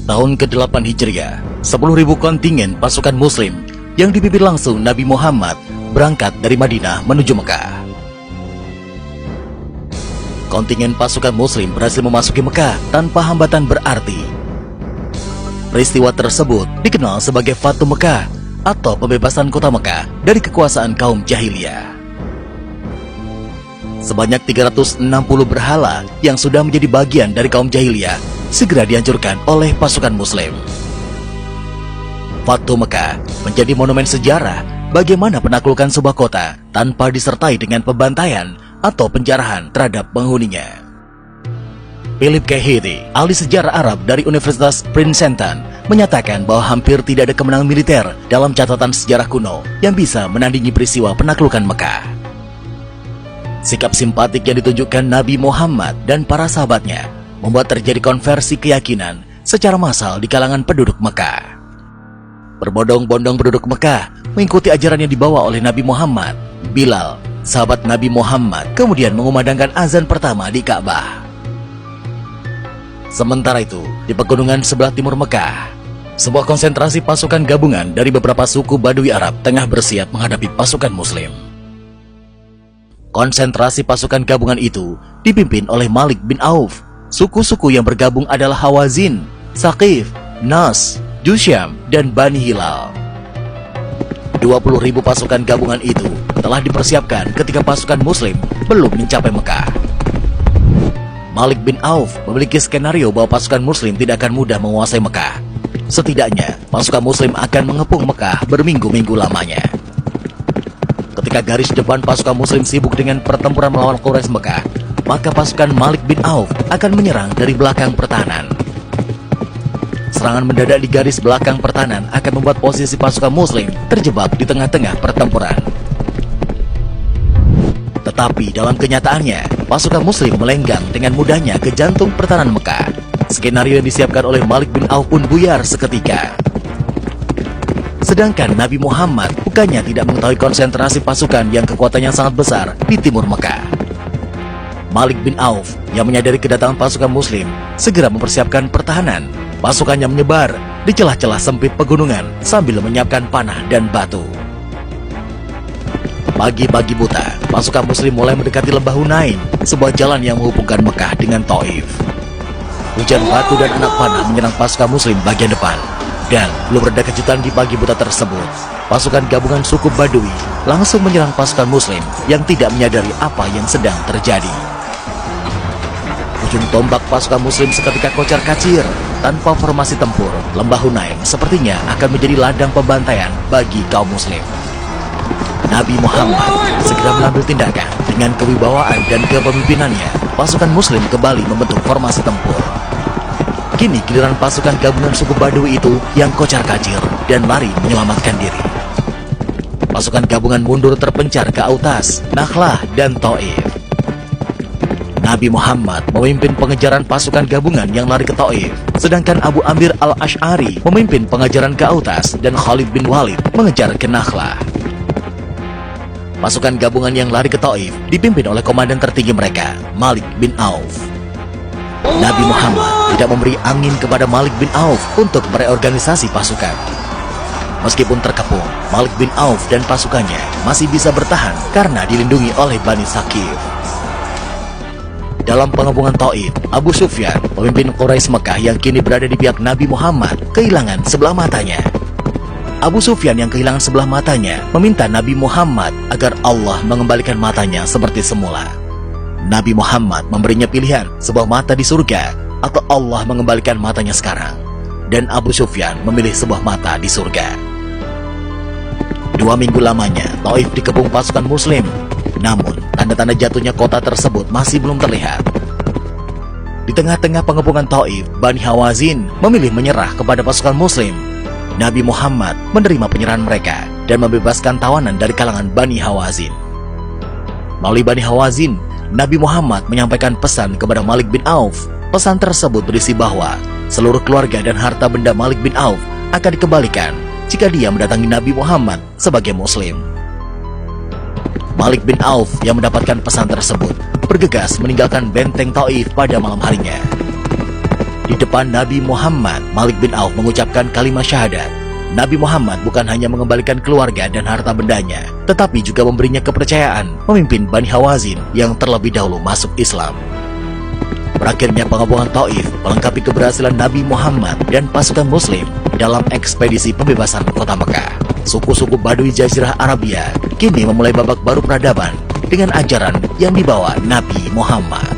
Tahun ke-8 Hijriah, 10.000 kontingen pasukan Muslim yang dipimpin langsung Nabi Muhammad berangkat dari Madinah menuju Mekah. Kontingen pasukan Muslim berhasil memasuki Mekah tanpa hambatan berarti. Peristiwa tersebut dikenal sebagai Fatu Mekah atau pembebasan kota Mekah dari kekuasaan kaum jahiliyah. Sebanyak 360 berhala yang sudah menjadi bagian dari kaum jahiliyah segera dihancurkan oleh pasukan Muslim. Fatu Mekah menjadi monumen sejarah bagaimana penaklukan sebuah kota tanpa disertai dengan pembantaian atau penjarahan terhadap penghuninya. Philip K. Hitti, ahli sejarah Arab dari Universitas Princeton, menyatakan bahwa hampir tidak ada kemenangan militer dalam catatan sejarah kuno yang bisa menandingi peristiwa penaklukan Mekah. Sikap simpatik yang ditunjukkan Nabi Muhammad dan para sahabatnya membuat terjadi konversi keyakinan secara massal di kalangan penduduk Mekah. Berbondong-bondong penduduk Mekah mengikuti ajaran yang dibawa oleh Nabi Muhammad. Bilal, sahabat Nabi Muhammad, kemudian mengumandangkan azan pertama di Ka'bah. Sementara itu, di pegunungan sebelah timur Mekah, sebuah konsentrasi pasukan gabungan dari beberapa suku Badui Arab tengah bersiap menghadapi pasukan Muslim. Konsentrasi pasukan gabungan itu dipimpin oleh Malik bin Auf. Suku-suku yang bergabung adalah Hawazin, Saqif, Nas, Jusyam, dan Bani Hilal. 20.000 pasukan gabungan itu telah dipersiapkan ketika pasukan Muslim belum mencapai Mekah. Malik bin Auf memiliki skenario bahwa pasukan Muslim tidak akan mudah menguasai Mekah. Setidaknya, pasukan Muslim akan mengepung Mekah berminggu-minggu lamanya. Ketika garis depan pasukan Muslim sibuk dengan pertempuran melawan Quraisy Mekah, maka pasukan Malik bin Auf akan menyerang dari belakang pertahanan. Serangan mendadak di garis belakang pertahanan akan membuat posisi pasukan Muslim terjebak di tengah-tengah pertempuran. Tetapi dalam kenyataannya, pasukan Muslim melenggang dengan mudahnya ke jantung pertahanan Mekah. Skenario yang disiapkan oleh Malik bin Auf pun buyar seketika. Sedangkan Nabi Muhammad bukannya tidak mengetahui konsentrasi pasukan yang kekuatannya sangat besar di timur Mekah. Malik bin Auf yang menyadari kedatangan pasukan Muslim segera mempersiapkan pertahanan. Pasukannya menyebar di celah-celah sempit pegunungan sambil menyiapkan panah dan batu. Pagi-pagi buta, pasukan Muslim mulai mendekati lembah Hunain, sebuah jalan yang menghubungkan Mekah dengan Taif. Hujan batu dan anak panah menyerang pasukan Muslim bagian depan. Dan belum reda kejutan di pagi buta tersebut, pasukan gabungan suku Badui langsung menyerang pasukan Muslim yang tidak menyadari apa yang sedang terjadi. Ujung tombak pasukan Muslim seketika kocar-kacir. Tanpa formasi tempur, lembah Hunain sepertinya akan menjadi ladang pembantaian bagi kaum Muslim. Nabi Muhammad segera mengambil tindakan. Dengan kewibawaan dan kepemimpinannya, pasukan Muslim kembali membentuk formasi tempur. Kini giliran pasukan gabungan suku Badui itu yang kocar-kacir dan lari menyelamatkan diri. Pasukan gabungan mundur terpencar ke Autas, Nakhlah, dan Taif. Nabi Muhammad memimpin pengejaran pasukan gabungan yang lari ke Taif, sedangkan Abu Amir al-Ash'ari memimpin pengejaran ke Autas dan Khalid bin Walid mengejar ke Nakhlah. Pasukan gabungan yang lari ke Taif dipimpin oleh komandan tertinggi mereka, Malik bin Auf. Nabi Muhammad tidak memberi angin kepada Malik bin Auf untuk mereorganisasi pasukan. Meskipun terkepung, Malik bin Auf dan pasukannya masih bisa bertahan karena dilindungi oleh Bani Saqif. Dalam pengepungan Taif, Abu Sufyan, pemimpin Quraisy Mekah yang kini berada di pihak Nabi Muhammad, kehilangan sebelah matanya. Abu Sufyan yang kehilangan sebelah matanya meminta Nabi Muhammad agar Allah mengembalikan matanya seperti semula. Nabi Muhammad memberinya pilihan sebuah mata di surga atau Allah mengembalikan matanya sekarang. Dan Abu Sufyan memilih sebuah mata di surga. 2 minggu lamanya Taif dikepung pasukan Muslim. Namun tanda-tanda jatuhnya kota tersebut masih belum terlihat. Di tengah-tengah pengepungan Taif, Bani Hawazin memilih menyerah kepada pasukan Muslim. Nabi Muhammad menerima penyerahan mereka dan membebaskan tawanan dari kalangan Bani Hawazin. Melalui Bani Hawazin, Nabi Muhammad menyampaikan pesan kepada Malik bin Auf. Pesan tersebut berisi bahwa seluruh keluarga dan harta benda Malik bin Auf akan dikembalikan jika dia mendatangi Nabi Muhammad sebagai Muslim. Malik bin Auf yang mendapatkan pesan tersebut bergegas meninggalkan benteng Taif pada malam harinya. Di depan Nabi Muhammad, Malik bin Auf mengucapkan kalimat syahadat. Nabi Muhammad bukan hanya mengembalikan keluarga dan harta bendanya, tetapi juga memberinya kepercayaan memimpin Bani Hawazin yang terlebih dahulu masuk Islam. Berakhirnya pengapungan Taif melengkapi keberhasilan Nabi Muhammad dan pasukan Muslim dalam ekspedisi pembebasan kota Mekah. Suku-suku Baduy Jazirah Arabia kini memulai babak baru peradaban dengan ajaran yang dibawa Nabi Muhammad.